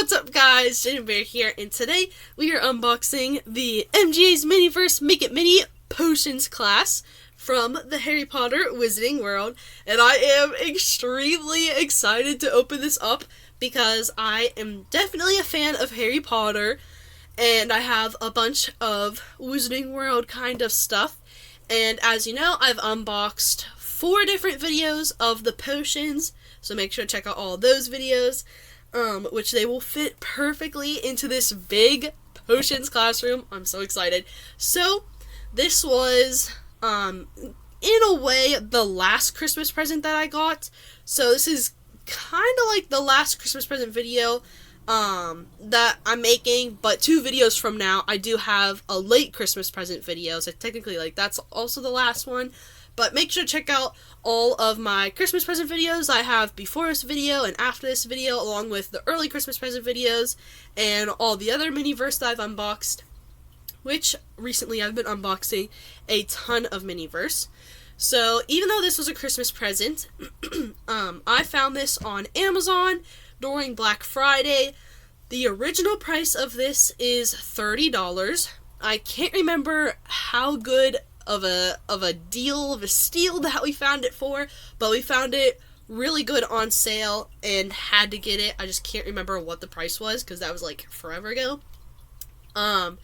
What's up guys, Jaden Bear here, and today we are unboxing the MGA's Miniverse Make It Mini Potions class from the Harry Potter Wizarding World, and I am extremely excited to open this up because I am definitely a fan of Harry Potter, and I have a bunch of Wizarding World kind of stuff, and as you know, I've unboxed 4 different videos of the potions, so make sure to check out all those videos. Which they will fit perfectly into this big potions classroom. I'm so excited. So, this was, in a way, the last Christmas present that I got. So, this is kind of like the last Christmas present video, that I'm making. But 2 videos from now, I do have a late Christmas present video. So, technically, like, that's also the last one. But make sure to check out all of my Christmas present videos I have before this video and after this video, along with the early Christmas present videos and all the other Miniverse that I've unboxed, which recently I've been unboxing a ton of Miniverse. So even though this was a Christmas present, I found this on Amazon during Black Friday. The original price of this is $30. I can't remember how good of a deal, of a steal that we found it for, but we found it really good on sale and had to get it. I just can't remember what the price was because that was like forever ago. And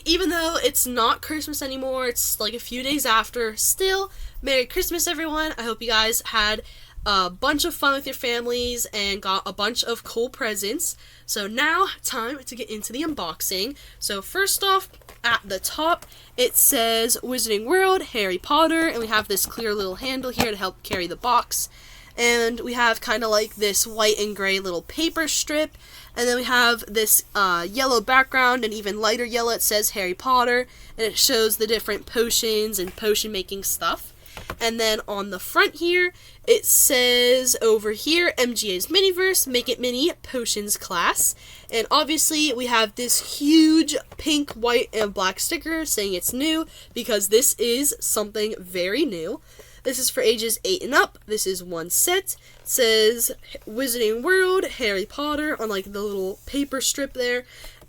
even though it's not Christmas anymore, it's like a few days after, still, Merry Christmas everyone. I hope you guys had a bunch of fun with your families and got a bunch of cool presents. So now, time to get into the unboxing. So first off, at the top, it says Wizarding World, Harry Potter, and we have this clear little handle here to help carry the box. And we have kind of like this white and gray little paper strip, and then we have this yellow background, and even lighter yellow, it says Harry Potter, and it shows the different potions and potion making stuff. And then on the front here, it says over here, MGA's Miniverse, Make It Mini Potions class. And obviously, we have this huge pink, white, and black sticker saying it's new, because this is something very new. This is for ages 8 and up. This is one set. It says Wizarding World, Harry Potter on like the little paper strip there.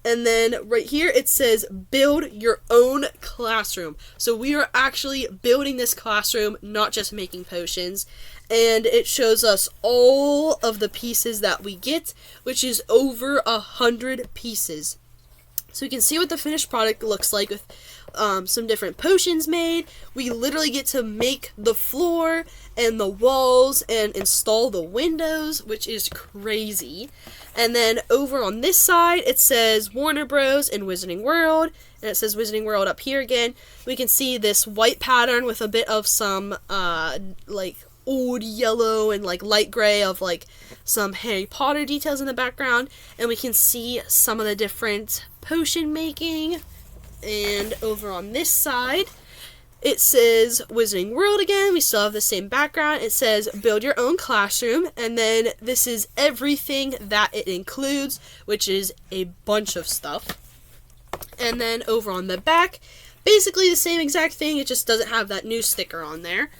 And then right here it says build your own classroom. So we are actually building this classroom, not just making potions. And it shows us all of the pieces that we get, which is over 100 pieces. So you can see what the finished product looks like with some different potions made. We literally get to make the floor and the walls and install the windows, which is crazy. And then over on this side, it says Warner Bros. And Wizarding World, and it says Wizarding World up here again. We can see this white pattern with a bit of some, like, old yellow and, like, light gray of, like, some Harry Potter details in the background. And we can see some of the different potion making. And over on this side, it says Wizarding World again. We still have the same background. It says build your own classroom. And then this is everything that it includes, which is a bunch of stuff. And then over on the back, basically the same exact thing. It just doesn't have that new sticker on there.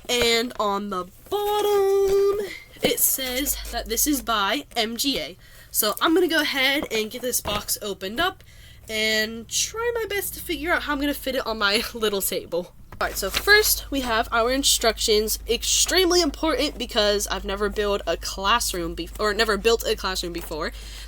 And on the bottom, it says that this is by MGA. So I'm going to go ahead and get this box opened up and try my best to figure out how I'm going to fit it on my little table. Alright, so first we have our instructions. Extremely important because I've never built a classroom before.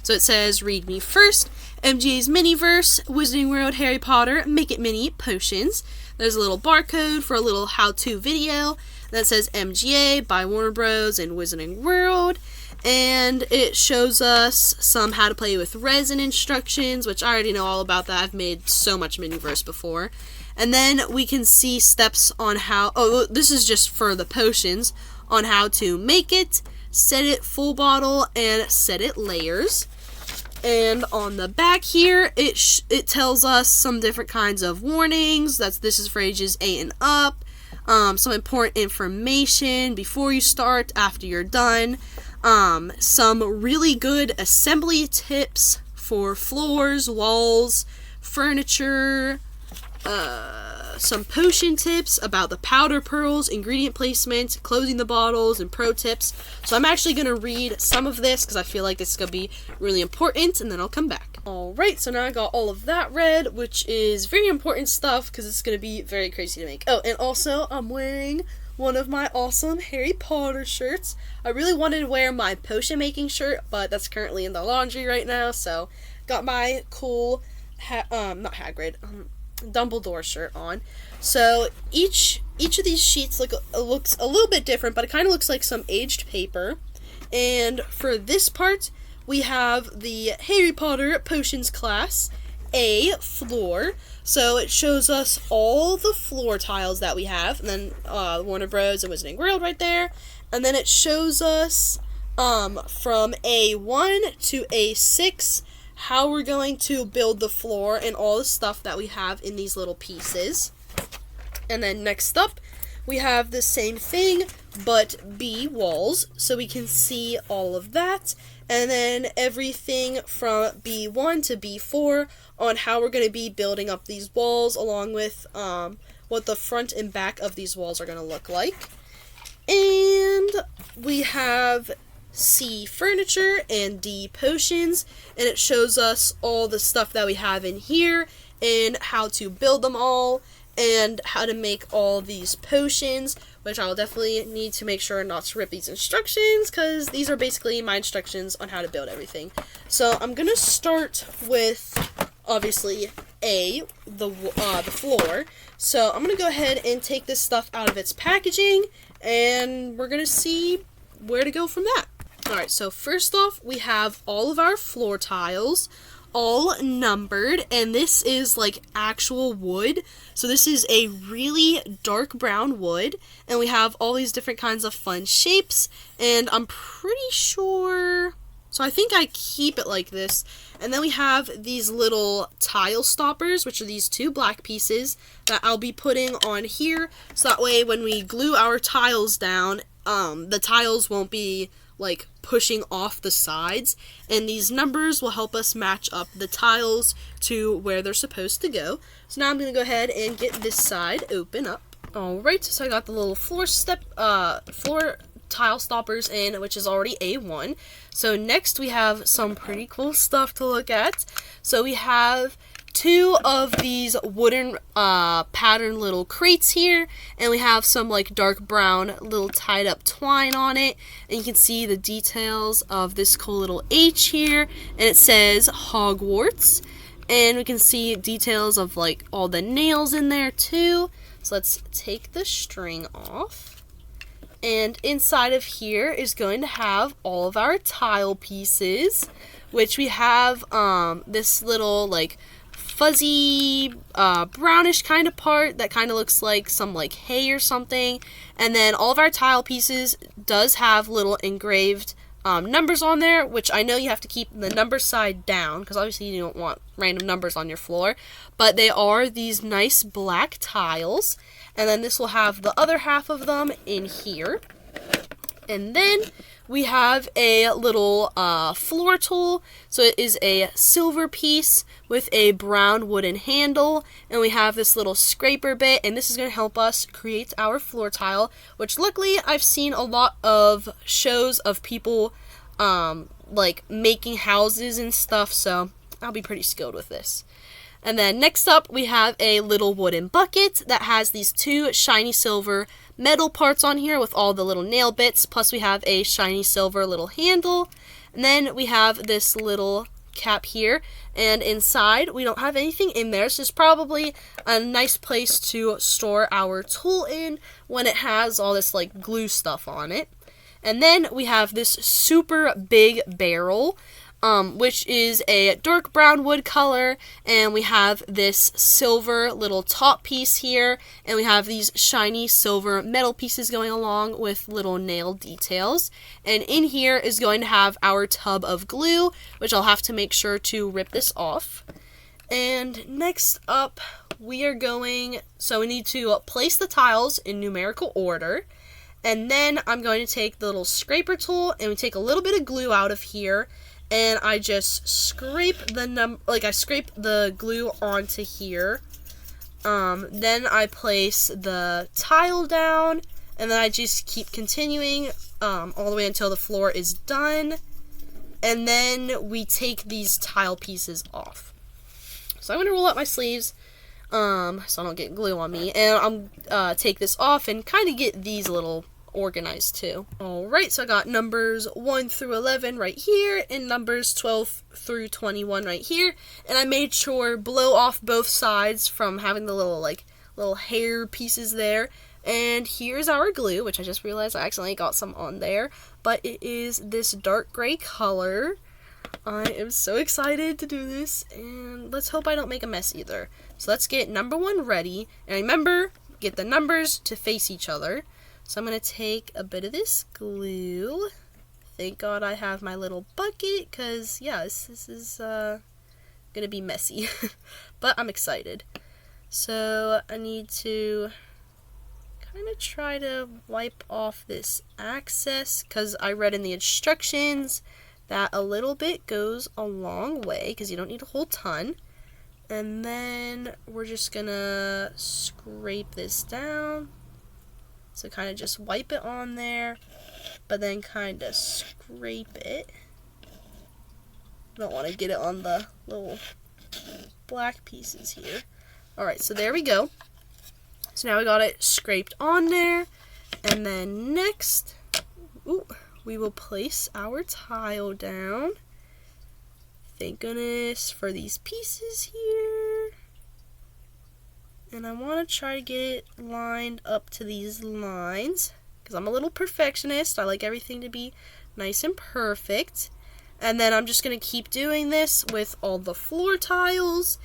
So it says, read me first. MGA's Miniverse, Wizarding World, Harry Potter, Make It Mini Potions. There's a little barcode for a little how-to video that says MGA by Warner Bros. And Wizarding World. And it shows us some how to play with resin instructions, which I already know all about that. I've made so much Miniverse before. And then we can see steps on how, this is just for the potions, on how to make it, set it full bottle, and set it layers. And on the back here, it tells us some different kinds of warnings. This is for ages 8 and up. Some important information before you start, after you're done. Some really good assembly tips for floors, walls, furniture, some potion tips about the powder pearls, ingredient placement, closing the bottles, and pro tips. So I'm actually going to read some of this because I feel like this is going to be really important, and then I'll come back. Alright, so now I got all of that read, which is very important stuff because it's going to be very crazy to make. Oh, and also I'm wearing one of my awesome Harry Potter shirts. I really wanted to wear my potion making shirt, but that's currently in the laundry right now, so got my cool, not Hagrid, Dumbledore shirt on. So each of these sheets looks a little bit different, but it kind of looks like some aged paper. And for this part, we have the Harry Potter Potions class A floor. So it shows us all the floor tiles that we have, and then Warner Bros. And Wizarding World right there. And then it shows us from A1 to A6 how we're going to build the floor and all the stuff that we have in these little pieces. And then next up, we have the same thing, but B walls, so we can see all of that. And then everything from B1 to B4 on how we're going to be building up these walls, along with what the front and back of these walls are going to look like. And we have C furniture and D potions, and it shows us all the stuff that we have in here and how to build them all and how to make all these potions, which I'll definitely need to make sure not to rip these instructions because these are basically my instructions on how to build everything. So I'm gonna start with obviously A, the floor. So I'm gonna go ahead and take this stuff out of its packaging, and we're gonna see where to go from that. Alright, so first off, we have all of our floor tiles, all numbered, and this is like actual wood. So this is a really dark brown wood, and we have all these different kinds of fun shapes, and I'm pretty sure, so I think I keep it like this. And then we have these little tile stoppers, which are these two black pieces that I'll be putting on here, so that way when we glue our tiles down, the tiles won't be like pushing off the sides, and these numbers will help us match up the tiles to where they're supposed to go. So now I'm going to go ahead and get this side open up. Alright, so I got the little floor tile stoppers in, which is already A1. So next we have some pretty cool stuff to look at. So we have two of these wooden pattern little crates here, and we have some like dark brown little tied up twine on it, and you can see the details of this cool little H here, and it says Hogwarts, and we can see details of like all the nails in there too. So let's take the string off, and inside of here is going to have all of our tile pieces, which we have this little like fuzzy brownish kind of part that kind of looks like some like hay or something, and then all of our tile pieces does have little engraved numbers on there, which I know you have to keep the number side down because obviously you don't want random numbers on your floor, but they are these nice black tiles, and then this will have the other half of them in here. And then we have a little floor tool. So it is a silver piece with a brown wooden handle, and we have this little scraper bit, and this is going to help us create our floor tile, which luckily I've seen a lot of shows of people like making houses and stuff, so I'll be pretty skilled with this. And then next up we have a little wooden bucket that has these two shiny silver metal parts on here with all the little nail bits, plus we have a shiny silver little handle, and then we have this little cap here, and inside we don't have anything in there, so it's probably a nice place to store our tool in when it has all this like glue stuff on it. And then we have this super big barrel, which is a dark brown wood color, and we have this silver little top piece here, and we have these shiny silver metal pieces going along with little nail details. And in here is going to have our tub of glue, which I'll have to make sure to rip this off. And next up we need to place the tiles in numerical order. And then I'm going to take the little scraper tool, and we take a little bit of glue out of here, and I just scrape the glue onto here. Then I place the tile down, and then I just keep continuing all the way until the floor is done. And then we take these tile pieces off. So I'm going to roll up my sleeves so I don't get glue on me. And I'm take this off and kind of get these little organized too. Alright, so I got numbers 1 through 11 right here and numbers 12 through 21 right here. And I made sure blow off both sides from having the little hair pieces there. And here's our glue, which I just realized I accidentally got some on there. But it is this dark gray color. I am so excited to do this, and let's hope I don't make a mess either. So let's get number 1 ready. And remember, get the numbers to face each other. So I'm going to take a bit of this glue. Thank God I have my little bucket, because, yeah, this is going to be messy. But I'm excited. So I need to kind of try to wipe off this excess, because I read in the instructions that a little bit goes a long way, because you don't need a whole ton. And then we're just going to scrape this down. So kind of just wipe it on there, but then kind of scrape it. Don't want to get it on the little black pieces here. Alright, so there we go. So now we got it scraped on there. And then next, we will place our tile down. Thank goodness for these pieces here. And I want to try to get it lined up to these lines, because I'm a little perfectionist. I like everything to be nice and perfect. And then I'm just going to keep doing this with all the floor tiles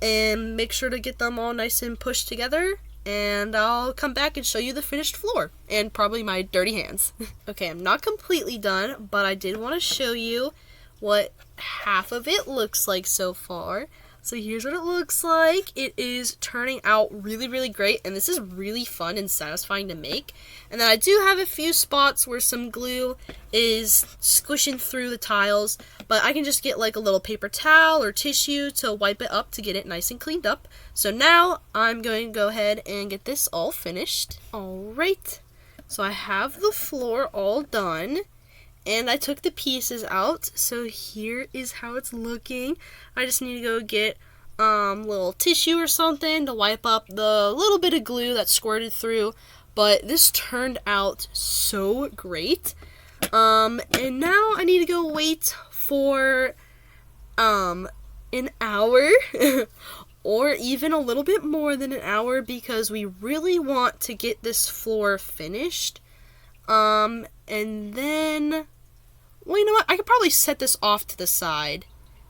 and make sure to get them all nice and pushed together. And I'll come back and show you the finished floor and probably my dirty hands. Okay, I'm not completely done, but I did want to show you what half of it looks like so far. So here's what it looks like. It is turning out really, really great, and this is really fun and satisfying to make. And then I do have a few spots where some glue is squishing through the tiles, but I can just get like a little paper towel or tissue to wipe it up to get it nice and cleaned up. So now I'm going to go ahead and get this all finished. Alright, so I have the floor all done. And I took the pieces out, so here is how it's looking. I just need to go get little tissue or something to wipe up the little bit of glue that squirted through. But this turned out so great. And now I need to go wait for an hour or even a little bit more than an hour, because we really want to get this floor finished. And then, well, you know what? I could probably set this off to the side,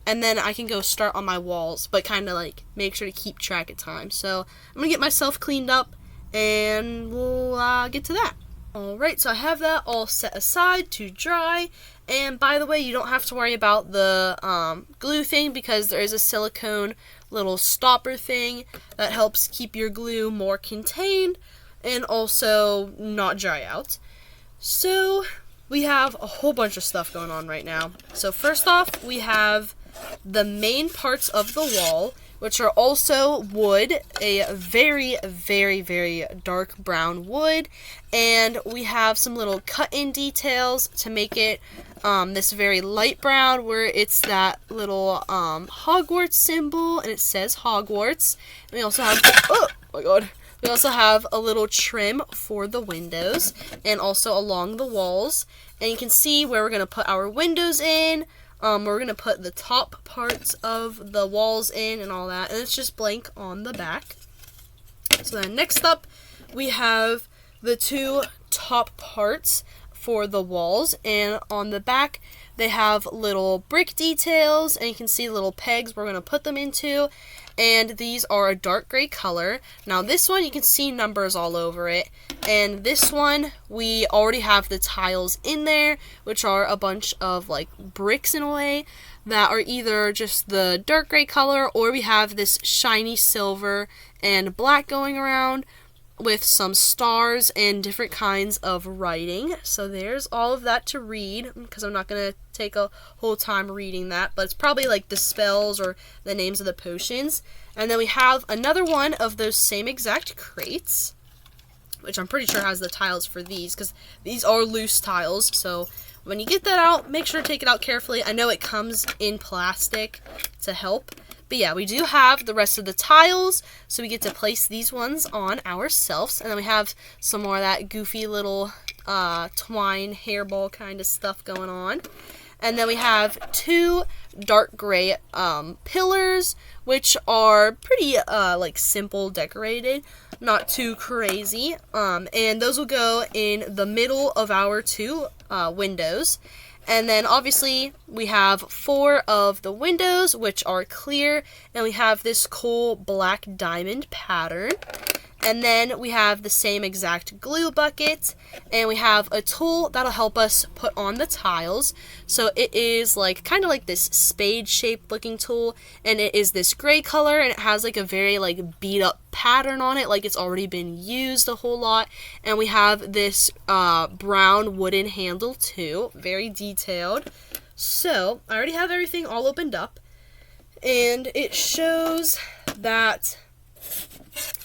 and then I can go start on my walls, but kind of like make sure to keep track of time. So I'm going to get myself cleaned up, and we'll get to that. Alright, so I have that all set aside to dry. And by the way, you don't have to worry about the glue thing, because there is a silicone little stopper thing that helps keep your glue more contained and also not dry out. So we have a whole bunch of stuff going on right now. So first off, we have the main parts of the wall, which are also wood, a very, very, very dark brown wood. And we have some little cut-in details to make it this very light brown, where it's that little Hogwarts symbol, and it says Hogwarts. And we also have, oh my god. We also have a little trim for the windows and also along the walls. And you can see where we're going to put our windows in. We're going to put the top parts of the walls in and all that. And it's just blank on the back. So then next up, we have the two top parts for the walls. And on the back, they have little brick details. And you can see little pegs we're going to put them into. And these are a dark gray color. Now this one, you can see numbers all over it. And this one, we already have the tiles in there, which are a bunch of like bricks in a way that are either just the dark gray color, or we have this shiny silver and black going around with some stars and different kinds of writing. So there's all of that to read, because I'm not going to take a whole time reading that, but it's probably like the spells or the names of the potions. And then we have another one of those same exact crates, which I'm pretty sure has the tiles for these, because these are loose tiles. So when you get that out, make sure to take it out carefully. I know it comes in plastic to help. But yeah, we do have the rest of the tiles, so we get to place these ones on ourselves. And then we have some more of that goofy little twine hairball kind of stuff going on. And then we have 2 dark gray pillars, which are pretty like simple decorated, not too crazy. And those will go in the middle of our 2 windows. And then obviously we have 4 of the windows, which are clear, and we have this cool black diamond pattern. And then we have the same exact glue bucket, and we have a tool that'll help us put on the tiles. So it is like kind of like this spade shaped looking tool, and it is this gray color, and it has like a very like beat up pattern on it, like it's already been used a whole lot. And we have this brown wooden handle too, very detailed. So I already have everything all opened up, and it shows that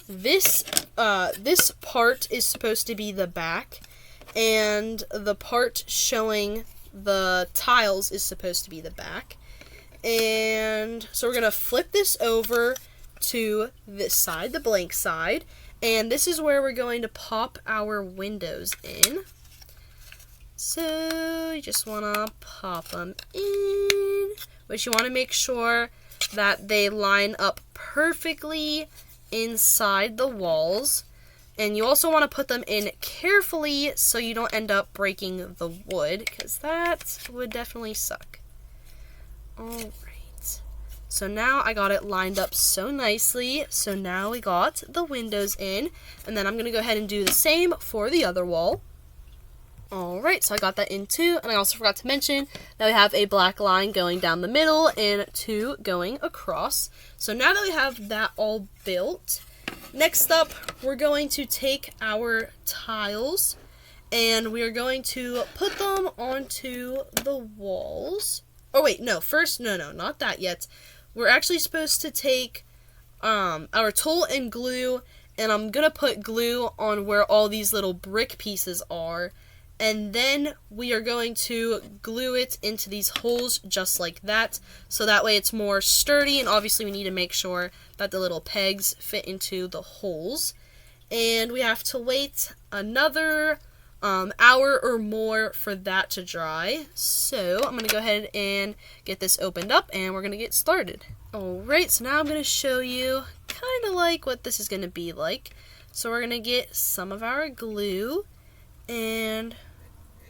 this part is supposed to be the back, and the part showing the tiles is supposed to be the back. And so we're gonna flip this over to this side, the blank side, and this is where we're going to pop our windows in. So you just wanna pop them in, but you wanna make sure that they line up perfectly inside the walls, and you also want to put them in carefully so you don't end up breaking the wood, because that would definitely suck. Alright, so now I got it lined up so nicely. So now we got the windows in, and then I'm going to go ahead and do the same for the other wall. Alright, so I got that in too, and I also forgot to mention that we have a black line going down the middle and 2 going across. So now that we have that all built, next up we're going to take our tiles and we are going to put them onto the walls. Oh wait, no, first, no, not that yet. We're actually supposed to take our tool and glue, and I'm going to put glue on where all these little brick pieces are. And then we are going to glue it into these holes just like that, so that way it's more sturdy, and obviously we need to make sure that the little pegs fit into the holes. And we have to wait another hour or more for that to dry. So I'm going to go ahead and get this opened up, and we're going to get started. Alright, so now I'm going to show you kind of like what this is going to be like. So we're going to get some of our glue, and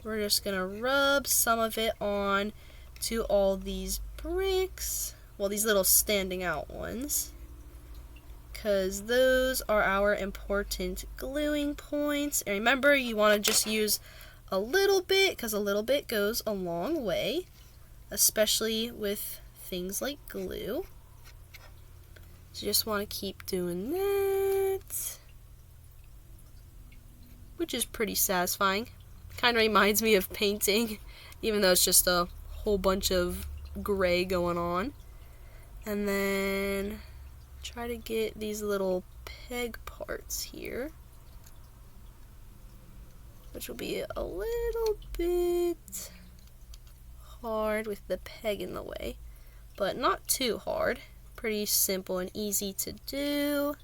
we're just going to rub some of it on to all these bricks. Well, these little standing out ones, because those are our important gluing points. And remember, you want to just use a little bit, because a little bit goes a long way, especially with things like glue. So you just want to keep doing that, which is pretty satisfying. Kind of reminds me of painting, even though it's just a whole bunch of gray going on. And then try to get these little peg parts here, which will be a little bit hard with the peg in the way, but not too hard. Pretty simple and easy to do.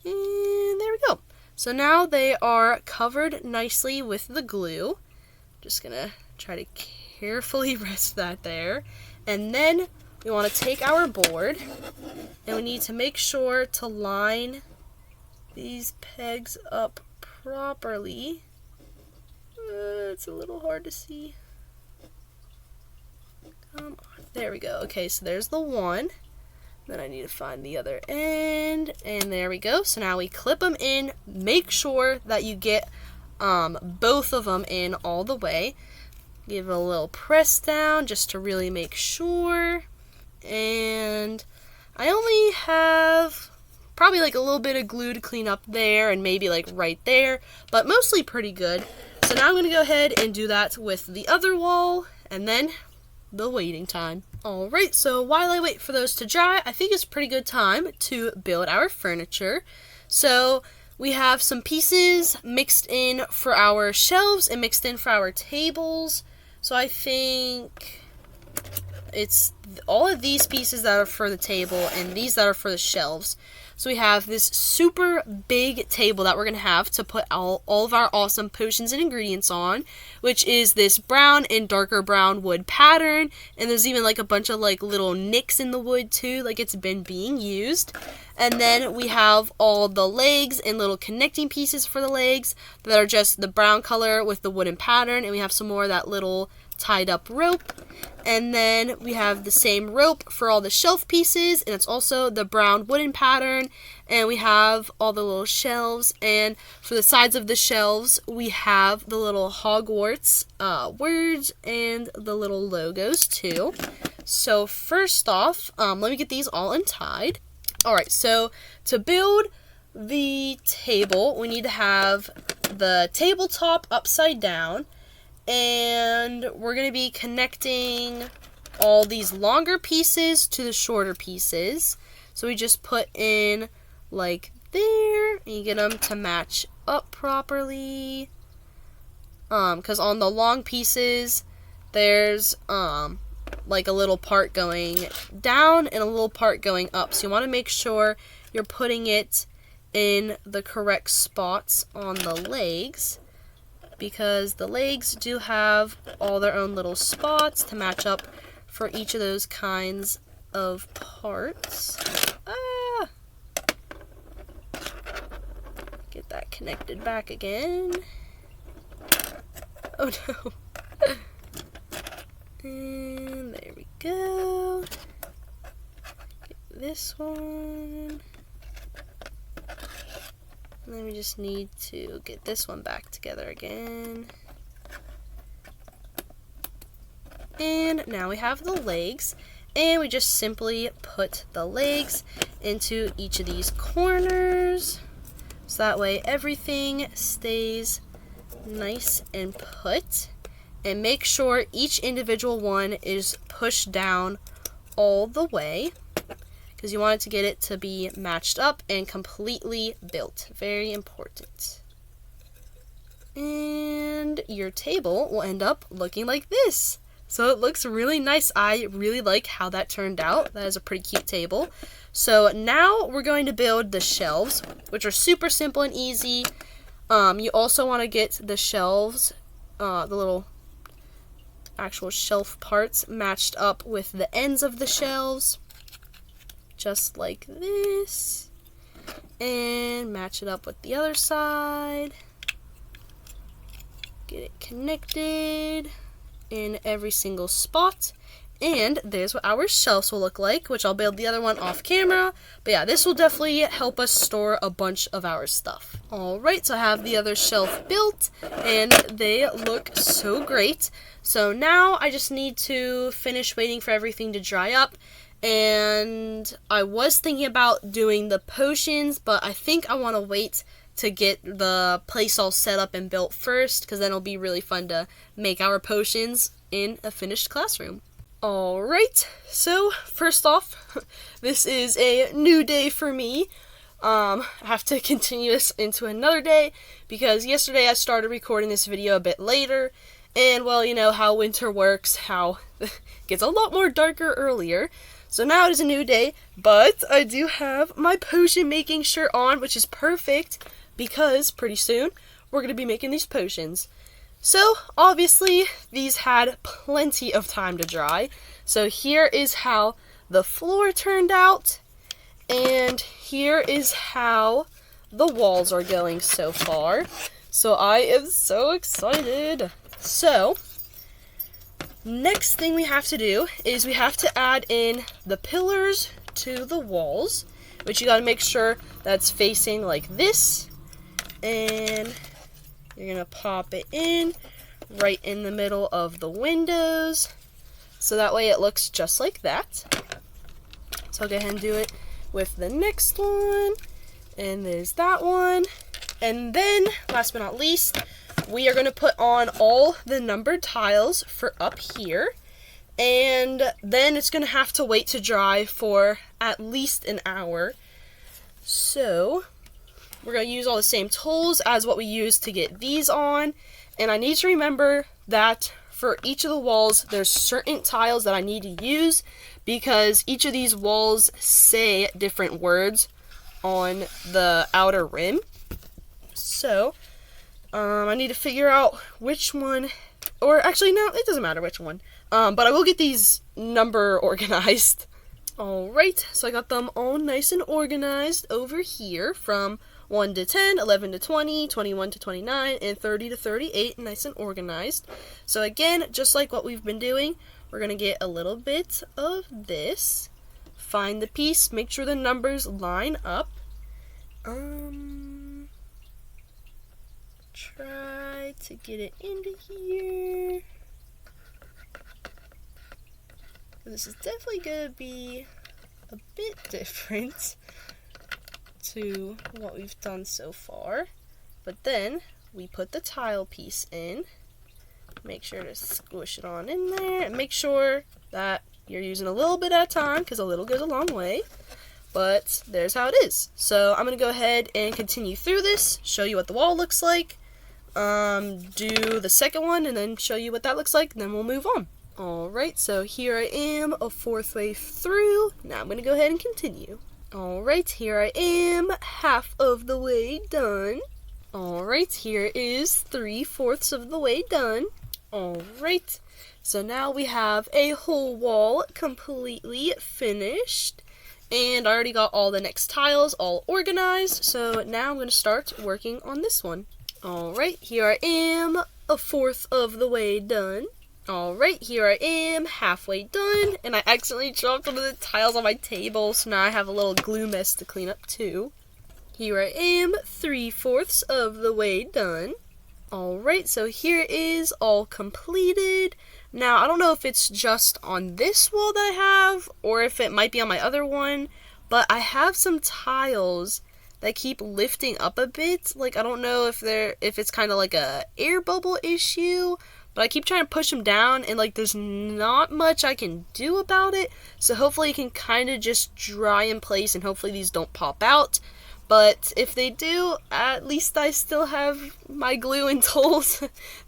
And there we go. So now they are covered nicely with the glue. Just gonna try to carefully rest that there. And then we want to take our board, and we need to make sure to line these pegs up properly. It's a little hard to see. Come on. There we go. Okay, so there's the one. Then I need to find the other end, and there we go. So now we clip them in. Make sure that you get both of them in all the way. Give it a little press down just to really make sure. And I only have probably like a little bit of glue to clean up there, and maybe like right there, but mostly pretty good. So now I'm going to go ahead and do that with the other wall, and then the waiting time. Alright, so while I wait for those to dry, I think it's a pretty good time to build our furniture. So we have some pieces mixed in for our shelves and mixed in for our tables. So I think it's all of these pieces that are for the table and these that are for the shelves. So we have this super big table that we're going to have to put all of our awesome potions and ingredients on, which is this brown and darker brown wood pattern. And there's even like a bunch of like little nicks in the wood too, like it's been being used. And then we have all the legs and little connecting pieces for the legs that are just the brown color with the wooden pattern. And we have some more of that little tied up rope. And then we have the same rope for all the shelf pieces, and it's also the brown wooden pattern. And we have all the little shelves, and for the sides of the shelves we have the little Hogwarts words and the little logos too. So first off, let me get these all untied. Alright, so to build the table, we need to have the tabletop upside down. And we're going to be connecting all these longer pieces to the shorter pieces. So we just put in like there, and you get them to match up properly. Because on the long pieces, there's like a little part going down and a little part going up. So you want to make sure you're putting it in the correct spots on the legs, because the legs do have all their own little spots to match up for each of those kinds of parts. Get that connected back again. Oh no. And there we go. Get this one. And then we just need to get this one back together again. And now we have the legs. And we just simply put the legs into each of these corners. So that way everything stays nice and put. And make sure each individual one is pushed down all the way, because you want it to get it to be matched up and completely built. Very important. And your table will end up looking like this. So it looks really nice. I really like how that turned out. That is a pretty cute table. So now we're going to build the shelves, which are super simple and easy. You also want to get the shelves, the little actual shelf parts, matched up with the ends of the shelves. Just like this, and match it up with the other side. Get it connected in every single spot, and there's what our shelves will look like, which I'll build the other one off camera. But yeah, this will definitely help us store a bunch of our stuff. Alright, so I have the other shelf built, and they look so great. So now I just need to finish waiting for everything to dry up. And I was thinking about doing the potions, but I think I want to wait to get the place all set up and built first, because then it'll be really fun to make our potions in a finished classroom. Alright, so first off, this is a new day for me. I have to continue this into another day, because yesterday I started recording this video a bit later, and well, you know how winter works, how it gets a lot more darker earlier. So now it is a new day, but I do have my potion making shirt on, which is perfect because pretty soon we're going to be making these potions. So obviously these had plenty of time to dry. So here is how the floor turned out, and here is how the walls are going so far. So I am so excited. So next thing we have to do is we have to add in the pillars to the walls, which you got to make sure that's facing like this, and you're going to pop it in right in the middle of the windows, so that way it looks just like that. So I'll go ahead and do it with the next one, and there's that one. And then, last but not least, we are going to put on all the numbered tiles for up here. And and then it's going to have to wait to dry for at least an hour. So we're going to use all the same tools as what we used to get these on, and I need to remember that for each of the walls there's certain tiles that I need to use because each of these walls say different words on the outer rim. So I need to figure out which one, or actually no, it doesn't matter which one, but I will get these number organized. Alright, so I got them all nice and organized over here from 1 to 10, 11 to 20, 21 to 29, and 30 to 38, nice and organized. So again, just like what we've been doing, we're going to get a little bit of this, find the piece, make sure the numbers line up. Try to get it into here. This is definitely going to be a bit different to what we've done so far. But then we put the tile piece in. Make sure to squish it on in there. And make sure that you're using a little bit at a time because a little goes a long way. But there's how it is. So I'm going to go ahead and continue through this, show you what the wall looks like, do the second one, and then show you what that looks like, and then we'll move on. Alright, so here I am, a fourth way through. Now I'm going to go ahead and continue. Alright, here I am, half of the way done. Alright, here is 3/4 of the way done. Alright, so now we have a whole wall completely finished. And I already got all the next tiles all organized, so now I'm going to start working on this one. Alright, here I am, 1/4 of the way done. Alright, here I am, halfway done, and I accidentally dropped one of the tiles on my table, so now I have a little glue mess to clean up too. Here I am, 3/4 of the way done. Alright, so here it is, all completed. Now, I don't know if it's just on this wall that I have, or if it might be on my other one, but I have some tiles that keep lifting up a bit. Like, I don't know if it's kind of like a air bubble issue, but I keep trying to push them down, and like there's not much I can do about it. So hopefully it can kind of just dry in place, and hopefully these don't pop out. But if they do, at least I still have my glue and tools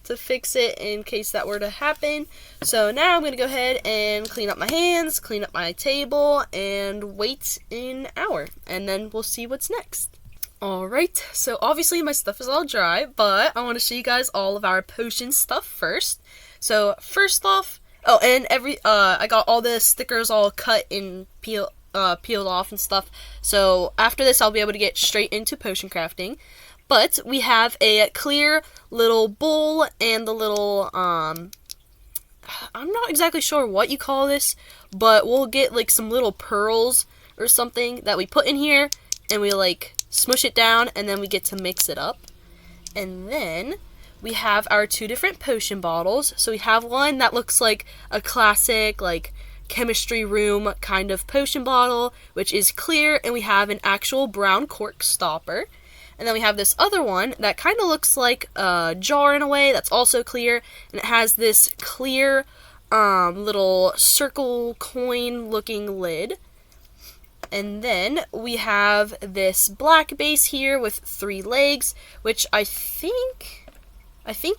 to fix it in case that were to happen. So now I'm going to go ahead and clean up my hands, clean up my table, and wait an hour. And then we'll see what's next. Alright, so obviously my stuff is all dry, but I want to show you guys all of our potion stuff first. So first off, oh, and I got all the stickers all cut and peeled off and stuff. So after this, I'll be able to get straight into potion crafting. But we have a clear little bowl and the little, I'm not exactly sure what you call this, but we'll get like some little pearls or something that we put in here, and we like smush it down, and then we get to mix it up. And then we have our 2 different potion bottles. So we have one that looks like a classic, like, chemistry room kind of potion bottle, which is clear, and we have an actual brown cork stopper. And then we have this other one that kind of looks like a jar in a way, that's also clear, and it has this clear little circle coin looking lid. And then we have this black base here with 3 legs, which I think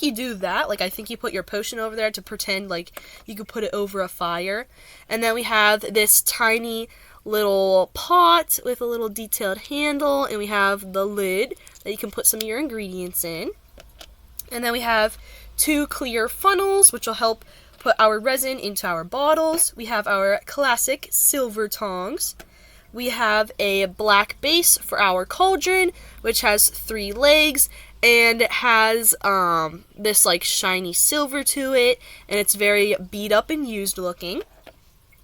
you do that. Like, I think you put your potion over there to pretend like you could put it over a fire. And then we have this tiny little pot with a little detailed handle, and we have the lid that you can put some of your ingredients in. And then we have 2 clear funnels, which will help put our resin into our bottles. We have our classic silver tongs. We have a black base for our cauldron, which has 3 legs, and it has this like shiny silver to it, and it's very beat up and used looking.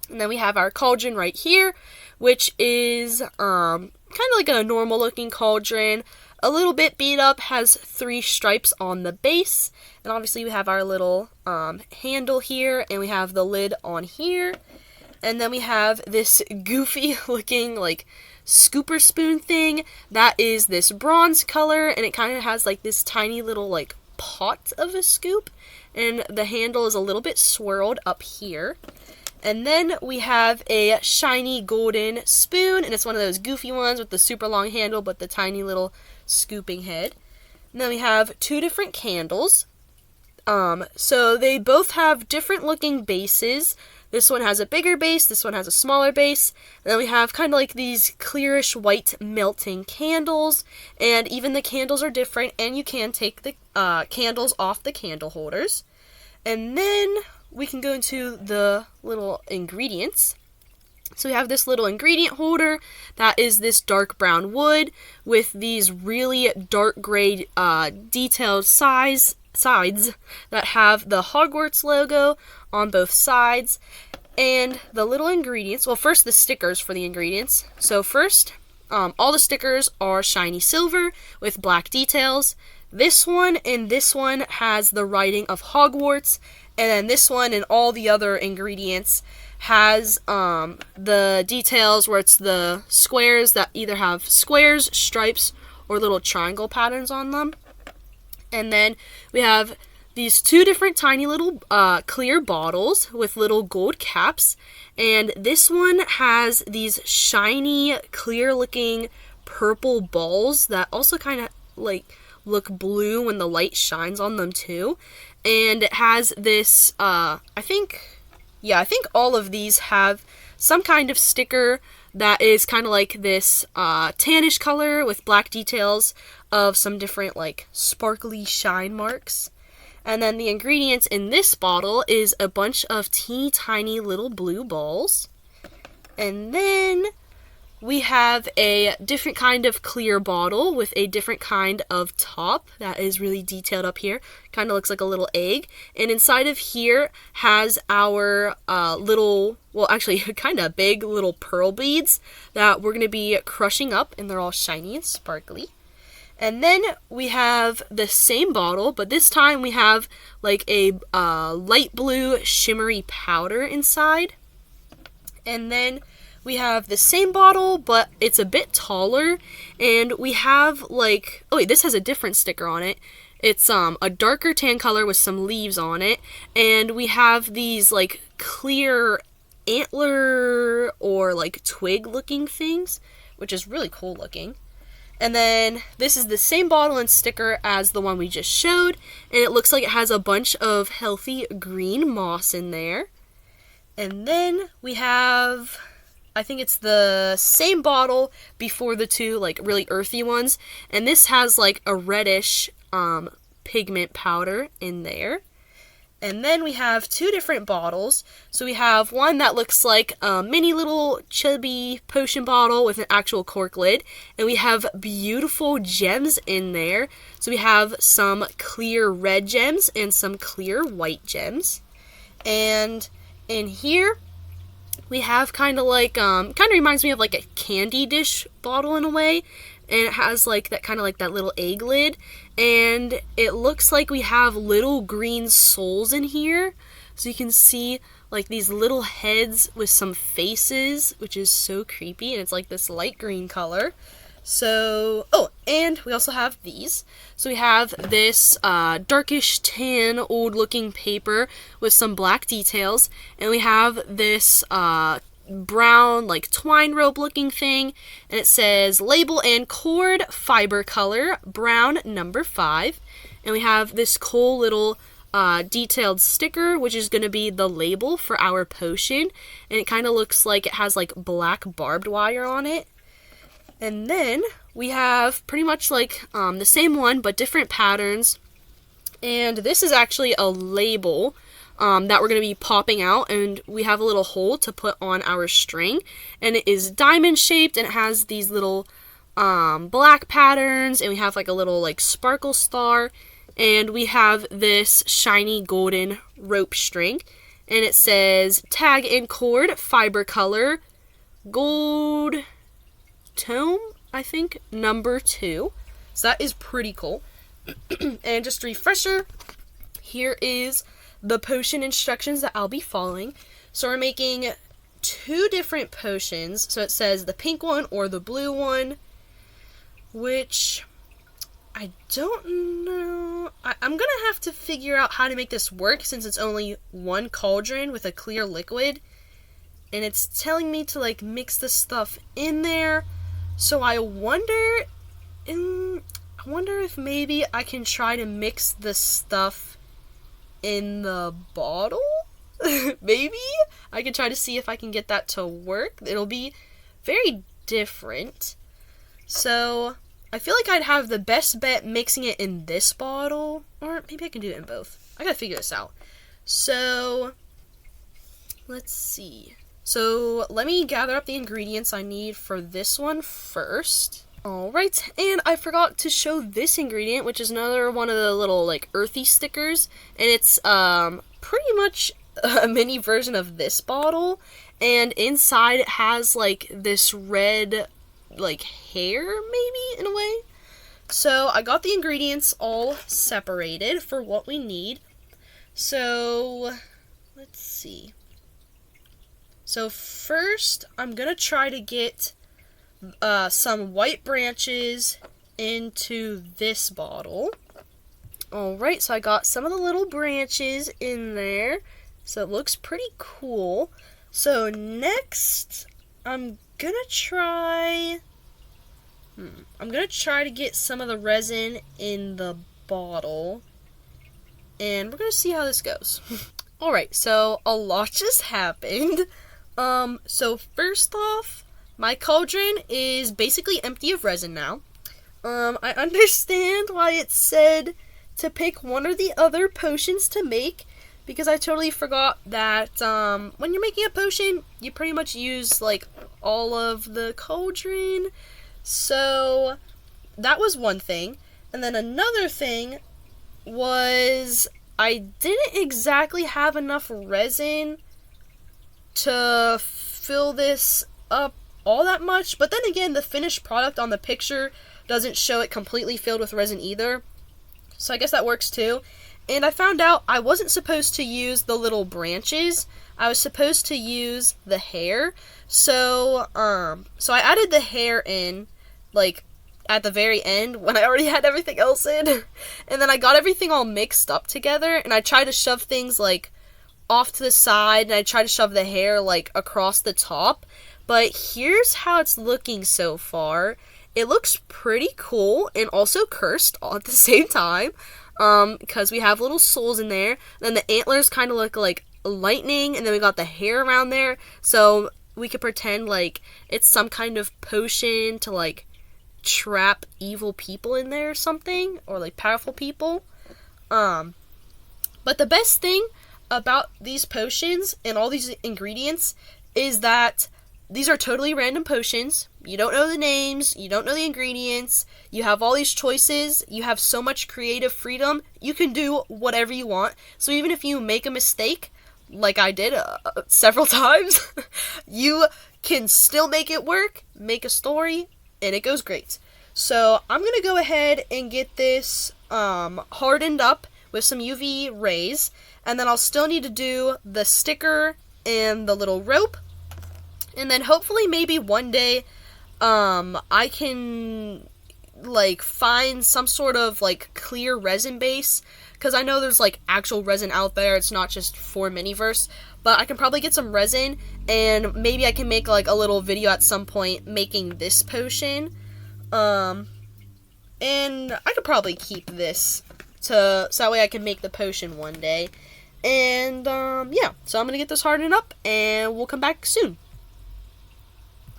And then we have our cauldron right here, which is kind of like a normal looking cauldron, a little bit beat up, has 3 stripes on the base, and obviously we have our little handle here, and we have the lid on here. And then we have this goofy looking like scooper spoon thing that is this bronze color, and it kind of has like this tiny little like pot of a scoop, and the handle is a little bit swirled up here. And then we have a shiny golden spoon, and it's one of those goofy ones with the super long handle but the tiny little scooping head. And then we have 2 different candles. So they both have different looking bases. This one has a bigger base, this one has a smaller base. And then we have kind of like these clearish white melting candles, and even the candles are different, and you can take the candles off the candle holders. And then we can go into the little ingredients. So we have this little ingredient holder that is this dark brown wood with these really dark gray detailed sides that have the Hogwarts logo on both sides. And the little ingredients, well, first the stickers for the ingredients. So first, all the stickers are shiny silver with black details. This one and this one has the writing of Hogwarts, and then this one and all the other ingredients has the details where it's the squares that either have squares, stripes, or little triangle patterns on them. And then we have these 2 different tiny little clear bottles with little gold caps. And this one has these shiny, clear looking purple balls that also kind of like look blue when the light shines on them too. And it has this, I think all of these have some kind of sticker that is kind of like this tannish color with black details of some different like sparkly shine marks. And then the ingredients in this bottle is a bunch of teeny tiny little blue balls. And then we have a different kind of clear bottle with a different kind of top that is really detailed up here. Kind of looks like a little egg. And inside of here has our little, well, actually kind of big little pearl beads that we're going to be crushing up, and they're all shiny and sparkly. And then we have the same bottle, but this time we have like a light blue shimmery powder inside. And then we have the same bottle, but it's a bit taller, and we have like, oh wait, this has a different sticker on it. It's a darker tan color with some leaves on it, and we have these like clear antler or like twig looking things, which is really cool looking. And then this is the same bottle and sticker as the one we just showed, and it looks like it has a bunch of healthy green moss in there. And then we have, I think it's the same bottle before the 2 like really earthy ones, and this has like a reddish pigment powder in there. And then we have 2 different bottles. So we have one that looks like a mini little chubby potion bottle with an actual cork lid. And we have beautiful gems in there. So we have some clear red gems and some clear white gems. And in here we have kind of like, kind of reminds me of like a candy dish bottle in a way. And it has like that kind of like that little egg lid, and it looks like we have little green souls in here, so you can see like these little heads with some faces, which is so creepy, and it's like this light green color. So, oh, and we also have these. So we have this darkish tan old looking paper with some black details, and we have this brown like twine rope looking thing, and it says label and cord fiber color brown number 5, and we have this cool little detailed sticker, which is going to be the label for our potion, and it kind of looks like it has like black barbed wire on it. And then we have pretty much like the same one but different patterns, and this is actually a label that we're going to be popping out, and we have a little hole to put on our string, and it is diamond shaped, and it has these little black patterns, and we have like a little like sparkle star, and we have this shiny golden rope string, and it says tag and cord fiber color gold tome, I think, number 2. So that is pretty cool. And just a refresher, here is the potion instructions that I'll be following. So we're making 2 different potions. So it says the pink one or the blue one, which I don't know. I'm gonna have to figure out how to make this work since it's only one cauldron with a clear liquid. and it's telling me to like mix the stuff in there. So I wonder if maybe I can try to mix the stuff in the bottle. Maybe I can try to see if I can get that to work. It'll be very different. So I feel like I'd have the best bet mixing it in this bottle, or maybe I can do it in both. I gotta figure this out. So let's see. So let me gather up the ingredients I need for this one first. Alright, and I forgot to show this ingredient, which is another one of the little like earthy stickers, and it's pretty much a mini version of this bottle, and inside it has like this red like hair, maybe, in a way. So I got the ingredients all separated for what we need. So let's see. So first I'm gonna try to get some white branches into this bottle. Alright, so I got some of the little branches in there, so it looks pretty cool. So next I'm gonna try to get some of the resin in the bottle, and we're gonna see how this goes. Alright, so a lot just happened. So first off, my cauldron is basically empty of resin now. I understand why it said to pick one or the other potions to make, because I totally forgot that when you're making a potion, you pretty much use like all of the cauldron. So that was one thing. And then another thing was I didn't exactly have enough resin to fill this up all that much, but then again, the finished product on the picture doesn't show it completely filled with resin either, so I guess that works too. And I found out I wasn't supposed to use the little branches, I was supposed to use the hair. So I added the hair in like at the very end when I already had everything else in, and then I got everything all mixed up together, and I tried to shove things like off to the side, and I tried to shove the hair like across the top. But here's how it's looking so far. It looks pretty cool and also cursed all at the same time, because we have little souls in there. Then the antlers kind of look like lightning, and then we got the hair around there, so we could pretend like it's some kind of potion to like trap evil people in there or something, or like powerful people. But the best thing about these potions and all these ingredients is that these are totally random potions. You don't know the names, you don't know the ingredients, you have all these choices, you have so much creative freedom, you can do whatever you want. So even if you make a mistake, like I did several times, you can still make it work, make a story, and it goes great. So I'm going to go ahead and get this hardened up with some UV rays, and then I'll still need to do the sticker and the little rope. And then hopefully maybe one day I can like find some sort of like clear resin base, because I know there's like actual resin out there, it's not just for Miniverse, but I can probably get some resin, and maybe I can make like a little video at some point making this potion. And I could probably keep this so that way I can make the potion one day. And yeah, so I'm gonna get this hardened up and we'll come back soon.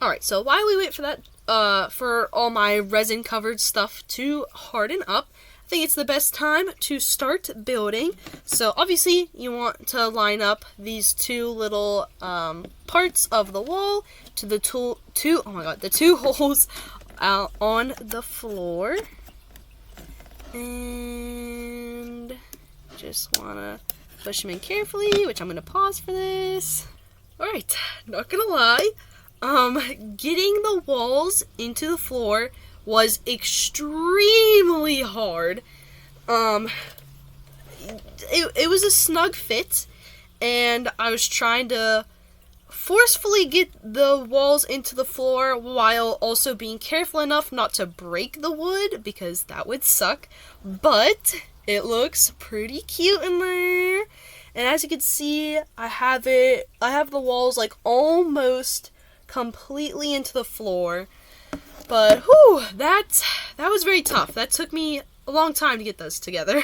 Alright, so while we wait for that, for all my resin covered stuff to harden up, I think it's the best time to start building. So obviously you want to line up these two little parts of the wall to the two holes out on the floor. And just want to push them in carefully, which I'm going to pause for this. Alright, not gonna lie, getting the walls into the floor was extremely hard. It was a snug fit, and I was trying to forcefully get the walls into the floor while also being careful enough not to break the wood, because that would suck. But it looks pretty cute in there, And as you can see, I have the walls like almost completely into the floor. But whew, that was very tough. That took me a long time to get those together.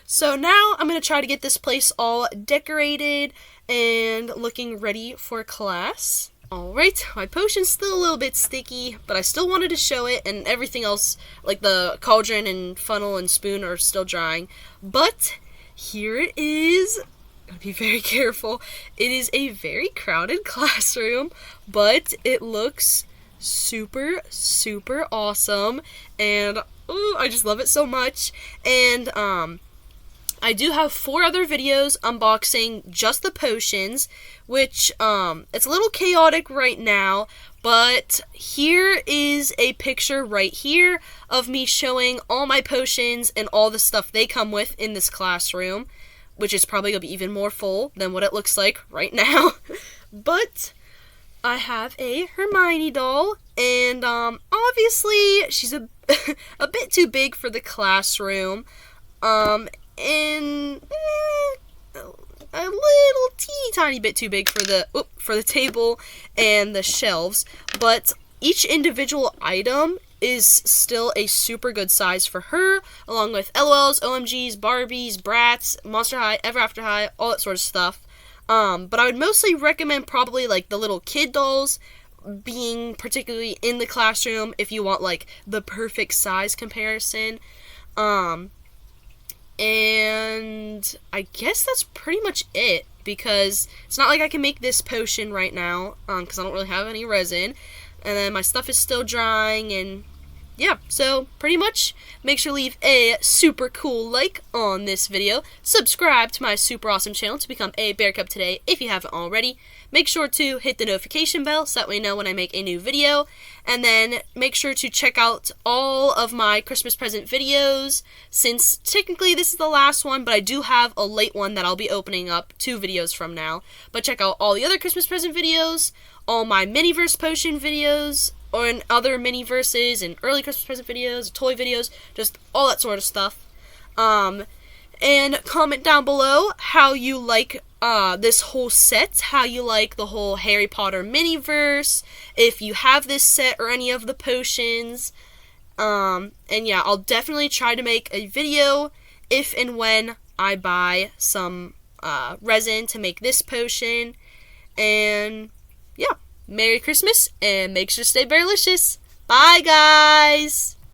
So now I'm going to try to get this place all decorated and looking ready for class. Alright, my potion's still a little bit sticky, but I still wanted to show it, and everything else, like the cauldron and funnel and spoon, are still drying. But here it is. Gotta be very careful. It is a very crowded classroom, but it looks super, super awesome, and I just love it so much. And I do have 4 other videos unboxing just the potions, which it's a little chaotic right now, but here is a picture right here of me showing all my potions and all the stuff they come with in this classroom, which is probably going to be even more full than what it looks like right now. But I have a Hermione doll, and obviously she's a bit too big for the classroom, and a little teeny tiny bit too big for the table and the shelves, but each individual item is still a super good size for her, along with LOLs, OMGs, Barbies, Bratz, Monster High, Ever After High, all that sort of stuff. But I would mostly recommend probably like the little kid dolls being particularly in the classroom if you want like the perfect size comparison. And I guess that's pretty much it, because it's not like I can make this potion right now, because I don't really have any resin, and then my stuff is still drying, and yeah, so pretty much make sure to leave a super cool like on this video, subscribe to my super awesome channel to become a Bear Cub today if you haven't already, make sure to hit the notification bell so that way you know when I make a new video, and then make sure to check out all of my Christmas present videos, since technically this is the last one, but I do have a late one that I'll be opening up 2 videos from now. But check out all the other Christmas present videos, all my Miniverse potion videos, or in other Miniverses and early Christmas present videos, toy videos, just all that sort of stuff. And comment down below how you like this whole set, how you like the whole Harry Potter Miniverse, if you have this set or any of the potions. And yeah, I'll definitely try to make a video if and when I buy some resin to make this potion. And yeah, Merry Christmas, and make sure to stay bearlicious. Bye, guys!